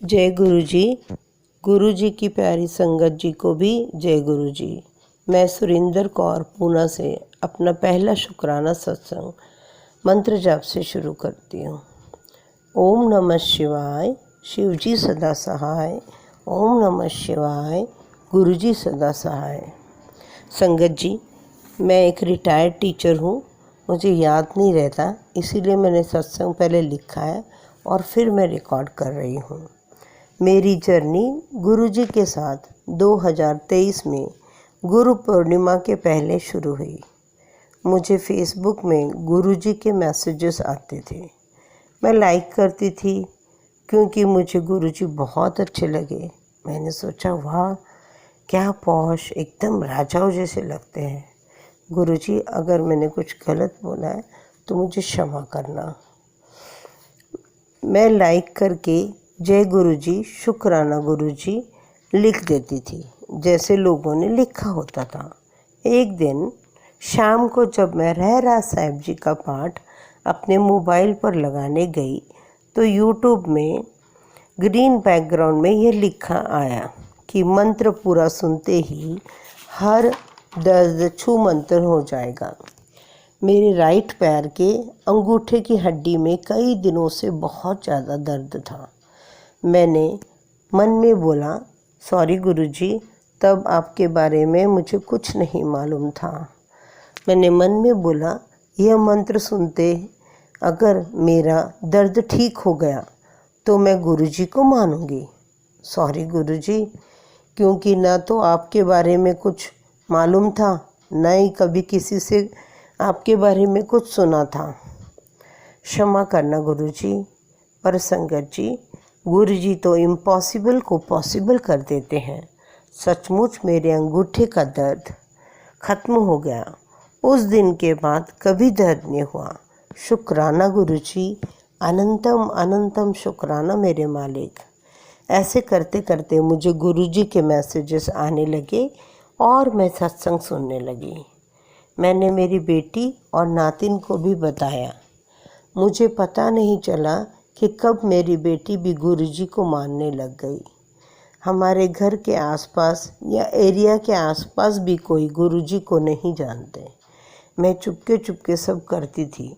जय गुरु जी। गुरु जी की प्यारी संगत जी को भी जय गुरु जी। मैं सुरेंद्र कौर पूना से अपना पहला शुक्राना सत्संग मंत्र जाप से शुरू करती हूँ। ओम नमः शिवाय, शिव जी सदा सहाय। ओम नमः शिवाय, गुरु जी सदा सहाय। संगत जी, मैं एक रिटायर्ड टीचर हूँ। मुझे याद नहीं रहता, इसीलिए मैंने सत्संग पहले लिखा है और फिर मैं रिकॉर्ड कर रही हूँ। मेरी जर्नी गुरुजी के साथ 2023 में गुरु पूर्णिमा के पहले शुरू हुई। मुझे फेसबुक में गुरुजी के मैसेजेस आते थे। मैं लाइक करती थी क्योंकि मुझे गुरुजी बहुत अच्छे लगे। मैंने सोचा, वाह क्या पॉश, एकदम राजाओं जैसे लगते हैं। गुरुजी, अगर मैंने कुछ गलत बोला है तो मुझे क्षमा करना। मैं लाइक करके जय गुरुजी, शुक्राना गुरुजी लिख देती थी, जैसे लोगों ने लिखा होता था। एक दिन शाम को जब मैं रहरास साहिब जी का पाठ अपने मोबाइल पर लगाने गई तो यूट्यूब में ग्रीन बैकग्राउंड में यह लिखा आया कि मंत्र पूरा सुनते ही हर दर्द छू मंत्र हो जाएगा। मेरे राइट पैर के अंगूठे की हड्डी में कई दिनों से बहुत ज़्यादा दर्द था। मैंने मन में बोला, सॉरी गुरुजी, तब आपके बारे में मुझे कुछ नहीं मालूम था। मैंने मन में बोला, यह मंत्र सुनते अगर मेरा दर्द ठीक हो गया तो मैं गुरुजी को मानूंगी। सॉरी गुरुजी, क्योंकि ना तो आपके बारे में कुछ मालूम था, न ही कभी किसी से आपके बारे में कुछ सुना था। क्षमा करना गुरुजी। पर संगत जी, गुरुजी तो इम्पॉसिबल को पॉसिबल कर देते हैं। सचमुच मेरे अंगूठे का दर्द खत्म हो गया। उस दिन के बाद कभी दर्द नहीं हुआ। शुक्राना गुरुजी, अनंतम अनंतम शुक्राना मेरे मालिक। ऐसे करते करते मुझे गुरुजी के मैसेजेस आने लगे और मैं सत्संग सुनने लगी। मैंने मेरी बेटी और नातिन को भी बताया। मुझे पता नहीं चला कि कब मेरी बेटी भी गुरुजी को मानने लग गई। हमारे घर के आसपास या एरिया के आसपास भी कोई गुरुजी को नहीं जानते। मैं चुपके चुपके सब करती थी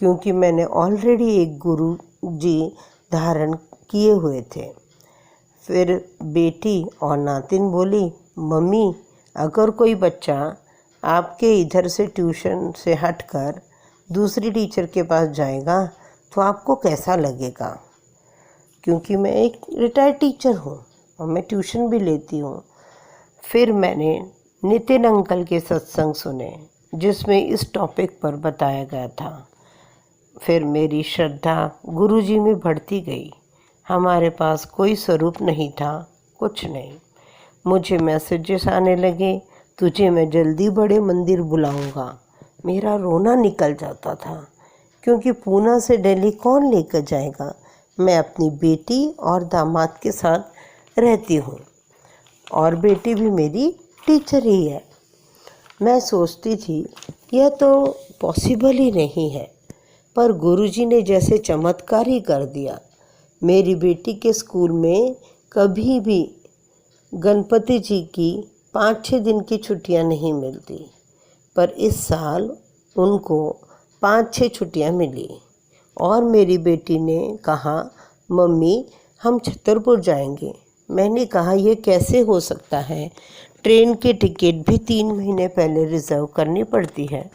क्योंकि मैंने ऑलरेडी एक गुरुजी धारण किए हुए थे। फिर बेटी और नातिन बोली, मम्मी, अगर कोई बच्चा आपके इधर से ट्यूशन से हटकर दूसरी टीचर के पास जाएगा तो आपको कैसा लगेगा? क्योंकि मैं एक रिटायर्ड टीचर हूँ और मैं ट्यूशन भी लेती हूँ। फिर मैंने नितिन अंकल के सत्संग सुने जिसमें इस टॉपिक पर बताया गया था। फिर मेरी श्रद्धा गुरुजी में बढ़ती गई। हमारे पास कोई स्वरूप नहीं था, कुछ नहीं। मुझे मैसेजेस आने लगे, तुझे मैं जल्दी बड़े मंदिर बुलाऊंगा। मेरा रोना निकल जाता था क्योंकि पूना से दिल्ली कौन लेकर जाएगा। मैं अपनी बेटी और दामाद के साथ रहती हूँ और बेटी भी मेरी टीचर ही है। मैं सोचती थी यह तो पॉसिबल ही नहीं है, पर गुरुजी ने जैसे चमत्कार ही कर दिया। मेरी बेटी के स्कूल में कभी भी गणपति जी की 5-6 दिन की छुट्टियां नहीं मिलती, पर इस साल उनको 5-6 छुट्टियां मिली। और मेरी बेटी ने कहा, मम्मी हम छतरपुर जाएंगे। मैंने कहा, यह कैसे हो सकता है? ट्रेन की टिकट भी 3 महीने पहले रिज़र्व करनी पड़ती है।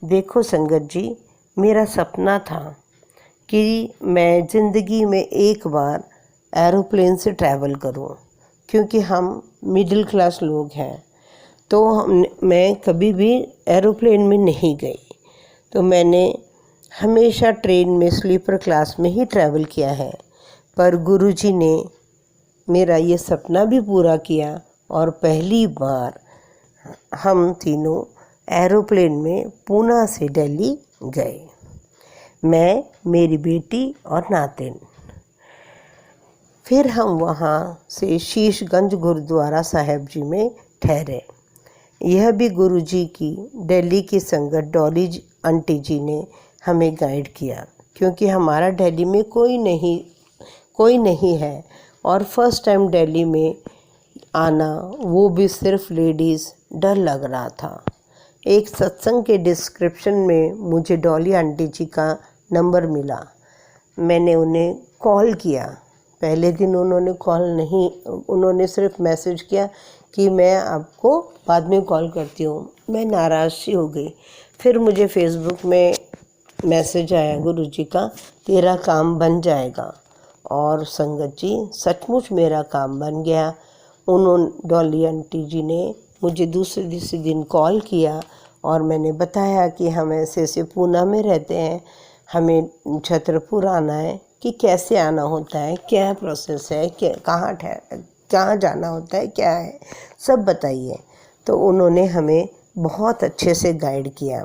देखो संगत जी, मेरा सपना था कि मैं ज़िंदगी में एक बार एरोप्लेन से ट्रैवल करूं, क्योंकि हम मिडिल क्लास लोग हैं। तो मैं कभी भी एरोप्लेन में नहीं गई, तो मैंने हमेशा ट्रेन में स्लीपर क्लास में ही ट्रैवल किया है। पर गुरुजी ने मेरा ये सपना भी पूरा किया और पहली बार हम तीनों एरोप्लेन में पूना से दिल्ली गए। मैं, मेरी बेटी और नातिन। फिर हम वहाँ से शीशगंज गुरुद्वारा साहिब जी में ठहरे। यह भी गुरुजी की दिल्ली की संगत डॉली आंटी जी ने हमें गाइड किया, क्योंकि हमारा दिल्ली में कोई नहीं है और फर्स्ट टाइम दिल्ली में आना, वो भी सिर्फ लेडीज़, डर लग रहा था। एक सत्संग के डिस्क्रिप्शन में मुझे डॉली आंटी जी का नंबर मिला। मैंने उन्हें कॉल किया। पहले दिन उन्होंने सिर्फ मैसेज किया कि मैं आपको बाद में कॉल करती हूँ। मैं नाराज़ सी हो गई। फिर मुझे फेसबुक में मैसेज आया गुरुजी का, तेरा काम बन जाएगा। और संगत जी, सचमुच मेरा काम बन गया। डॉली आंटी जी ने मुझे दूसरे दिन कॉल किया और मैंने बताया कि हम ऐसे पूना में रहते हैं, हमें छतरपुर आना है, कि कैसे आना होता है, क्या प्रोसेस है, कहाँ जाना होता है, क्या है, सब बताइए। तो उन्होंने हमें बहुत अच्छे से गाइड किया।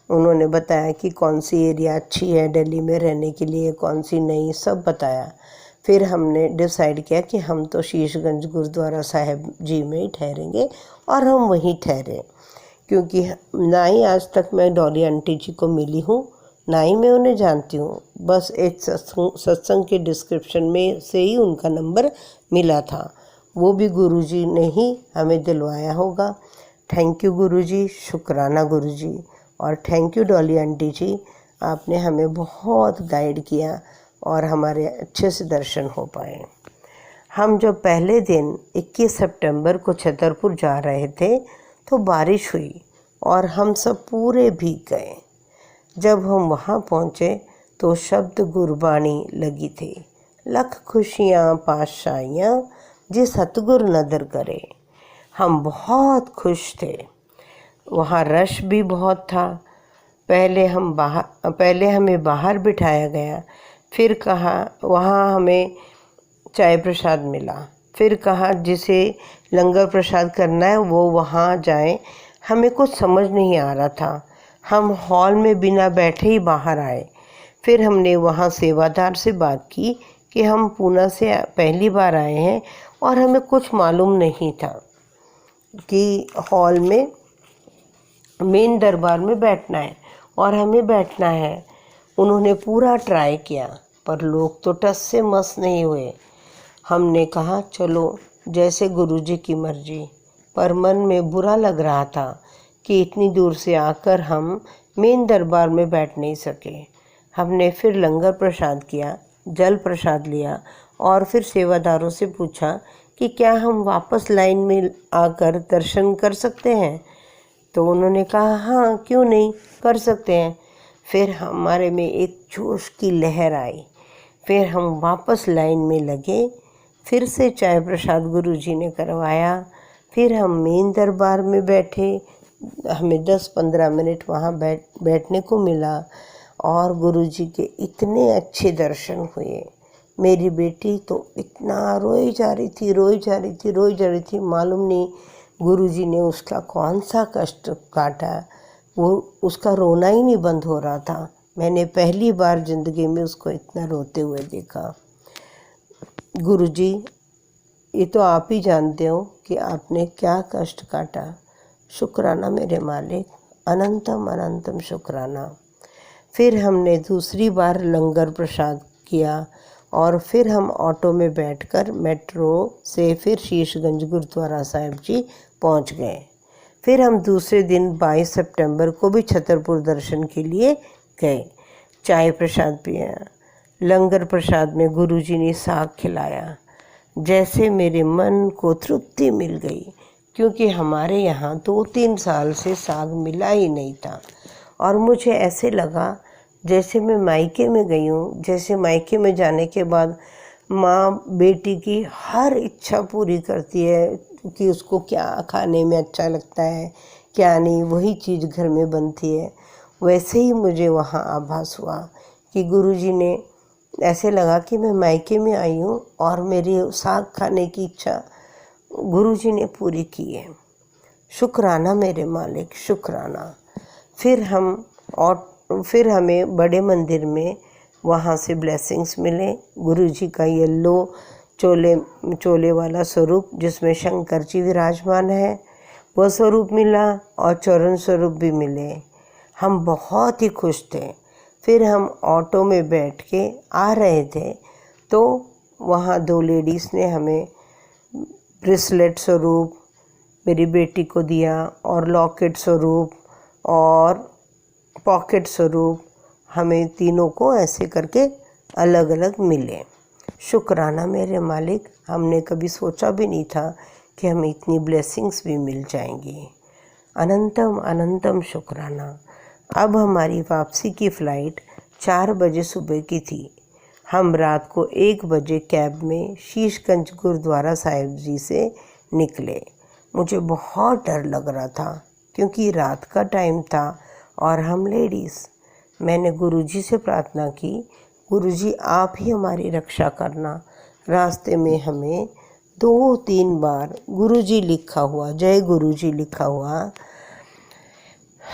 उन्होंने बताया कि कौन सी एरिया अच्छी है दिल्ली में रहने के लिए, कौन सी नहीं, सब बताया। फिर हमने डिसाइड किया कि हम तो शीशगंज गुरुद्वारा साहिब जी में ही ठहरेंगे और हम वहीं ठहरे, क्योंकि ना ही आज तक मैं डॉली आंटी जी को मिली हूँ, ना ही मैं उन्हें जानती हूँ। बस एक सत्संग के डिस्क्रिप्शन में से ही उनका नंबर मिला था, वो भी गुरुजी ने ही हमें दिलवाया होगा। थैंक यू गुरुजी, शुक्राना गुरुजी, और थैंक यू डॉली आंटी जी, आपने हमें बहुत गाइड किया और हमारे अच्छे से दर्शन हो पाए। हम जब पहले दिन 21 सितंबर को छतरपुर जा रहे थे तो बारिश हुई और हम सब पूरे भीग गए। जब हम वहाँ पहुँचे तो शब्द गुरबाणी लगी थी, लख खुशियाँ पातशाहियाँ जिस सतगुर नदर करे। हम बहुत खुश थे। वहाँ रश भी बहुत था। पहले हमें बाहर बिठाया गया, फिर कहा वहाँ हमें चाय प्रसाद मिला, फिर कहा जिसे लंगर प्रसाद करना है वो वहाँ जाए। हमें कुछ समझ नहीं आ रहा था। हम हॉल में बिना बैठे ही बाहर आए। फिर हमने वहाँ सेवादार से बात की कि हम पूना से पहली बार आए हैं और हमें कुछ मालूम नहीं था कि हॉल में मेन दरबार में बैठना है और हमें बैठना है। उन्होंने पूरा ट्राई किया पर लोग तो टस से मस नहीं हुए। हमने कहा चलो जैसे गुरुजी की मर्जी, पर मन में बुरा लग रहा था कि इतनी दूर से आकर हम मेन दरबार में बैठ नहीं सके। हमने फिर लंगर प्रसाद किया, जल प्रसाद लिया और फिर सेवादारों से पूछा कि क्या हम वापस लाइन में आकर दर्शन कर सकते हैं। तो उन्होंने कहा हाँ क्यों नहीं, कर सकते हैं। फिर हमारे में एक जोश की लहर आई। फिर हम वापस लाइन में लगे। फिर से चाय प्रसाद गुरुजी ने करवाया। फिर हम मेन दरबार में बैठे। हमें 10-15 मिनट वहाँ बैठने को मिला और गुरुजी के इतने अच्छे दर्शन हुए। मेरी बेटी तो इतना रोई जा रही थी, मालूम नहीं गुरुजी ने उसका कौन सा कष्ट काटा, वो उसका रोना ही नहीं बंद हो रहा था। मैंने पहली बार ज़िंदगी में उसको इतना रोते हुए देखा। गुरुजी, ये तो आप ही जानते हो कि आपने क्या कष्ट काटा। शुक्राना मेरे मालिक, अनंतम अनंतम शुक्राना। फिर हमने दूसरी बार लंगर प्रसाद किया और फिर हम ऑटो में बैठकर मेट्रो से फिर शीशगंज गुरुद्वारा साहिब जी पहुंच गए। फिर हम दूसरे दिन 22 सितंबर को भी छतरपुर दर्शन के लिए गए। चाय प्रसाद पिया। लंगर प्रसाद में गुरुजी ने साग खिलाया। जैसे मेरे मन को तृप्ति मिल गई, क्योंकि हमारे यहाँ 2-3 साल से साग मिला ही नहीं था और मुझे ऐसे लगा जैसे मैं मायके में गई हूँ। जैसे मायके में जाने के बाद माँ बेटी की हर इच्छा पूरी करती है कि उसको क्या खाने में अच्छा लगता है, क्या नहीं, वही चीज़ घर में बनती है। वैसे ही मुझे वहाँ आभास हुआ कि गुरुजी ने, ऐसे लगा कि मैं मायके में आई हूँ और मेरी साग खाने की इच्छा गुरुजी ने पूरी की है। शुक्राना मेरे मालिक, शुक्राना। फिर हमें बड़े मंदिर में वहाँ से ब्लेसिंग्स मिले। गुरुजी का येलो चोले वाला स्वरूप जिसमें शंकर जी विराजमान है, वह स्वरूप मिला और चरण स्वरूप भी मिले। हम बहुत ही खुश थे। फिर हम ऑटो में बैठ के आ रहे थे तो वहाँ 2 लेडीज़ ने हमें ब्रेसलेट स्वरूप मेरी बेटी को दिया और लॉकेट स्वरूप और पॉकेट स्वरूप, हमें तीनों को ऐसे करके अलग अलग मिले। शुक्राना मेरे मालिक, हमने कभी सोचा भी नहीं था कि हमें इतनी ब्लेसिंग्स भी मिल जाएंगी। अनंतम अनंतम शुक्राना। अब हमारी वापसी की फ़्लाइट 4 बजे सुबह की थी। हम रात को 1 बजे कैब में शीशगंज गुरुद्वारा साहिब जी से निकले। मुझे बहुत डर लग रहा था क्योंकि रात का टाइम था और हम लेडीज़। मैंने गुरुजी से प्रार्थना की, गुरुजी आप ही हमारी रक्षा करना। रास्ते में हमें 2-3 बार गुरुजी लिखा हुआ, जय गुरुजी लिखा हुआ,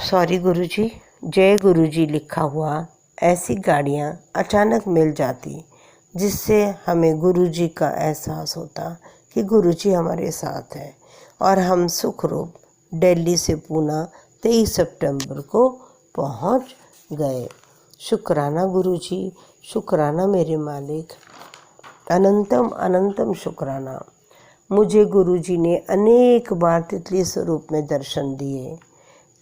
सॉरी गुरुजी, जय गुरुजी लिखा हुआ ऐसी गाड़ियाँ अचानक मिल जाती, जिससे हमें गुरुजी का एहसास होता कि गुरुजी हमारे साथ हैं। और हम सुखरूप दिल्ली से पूना 23 सितंबर को पहुंच गए। शुक्राना गुरुजी, शुक्राना मेरे मालिक, अनंतम अनंतम शुक्राना। मुझे गुरुजी ने अनेक बार तितली स्वरूप में दर्शन दिए।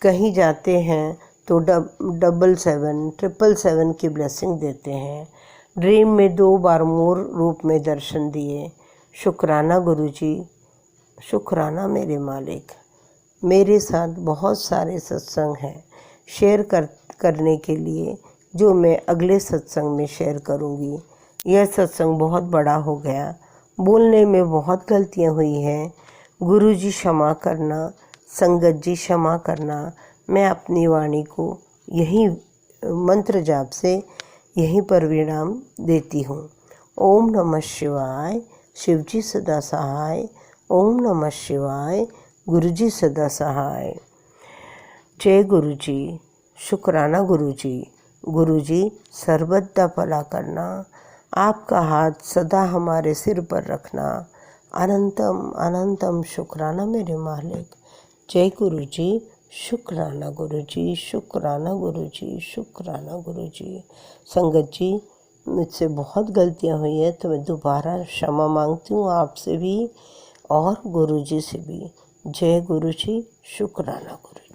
कहीं जाते हैं तो 777, 777 की ब्लेसिंग देते हैं। ड्रीम में 2 बार मोर रूप में दर्शन दिए। शुक्राना गुरुजी, शुक्राना मेरे मालिक। मेरे साथ बहुत सारे सत्संग हैं शेयर करने के लिए, जो मैं अगले सत्संग में शेयर करूंगी। यह सत्संग बहुत बड़ा हो गया, बोलने में बहुत गलतियां हुई हैं। गुरुजी क्षमा करना, संगत जी क्षमा करना। मैं अपनी वाणी को यही मंत्र जाप से यहीं पर विराम देती हूँ। ओम नमः शिवाय, शिवजी सदा सहाय। ओम नमः शिवाय, गुरुजी सदा सहाय। जय गुरुजी, शुक्राना गुरुजी। गुरुजी सर्वदा भला करना, आपका हाथ सदा हमारे सिर पर रखना। अनंतम अनंतम शुक्राना मेरे मालिक। जय गुरुजी, शुक्राना गुरुजी, शुक्राना गुरुजी, शुक्राना गुरुजी। संगत जी, मुझसे बहुत गलतियाँ हुई है तो मैं दोबारा क्षमा मांगती हूँ आपसे भी और गुरुजी से भी। जय गुरुजी, शुक्राना गुरुजी।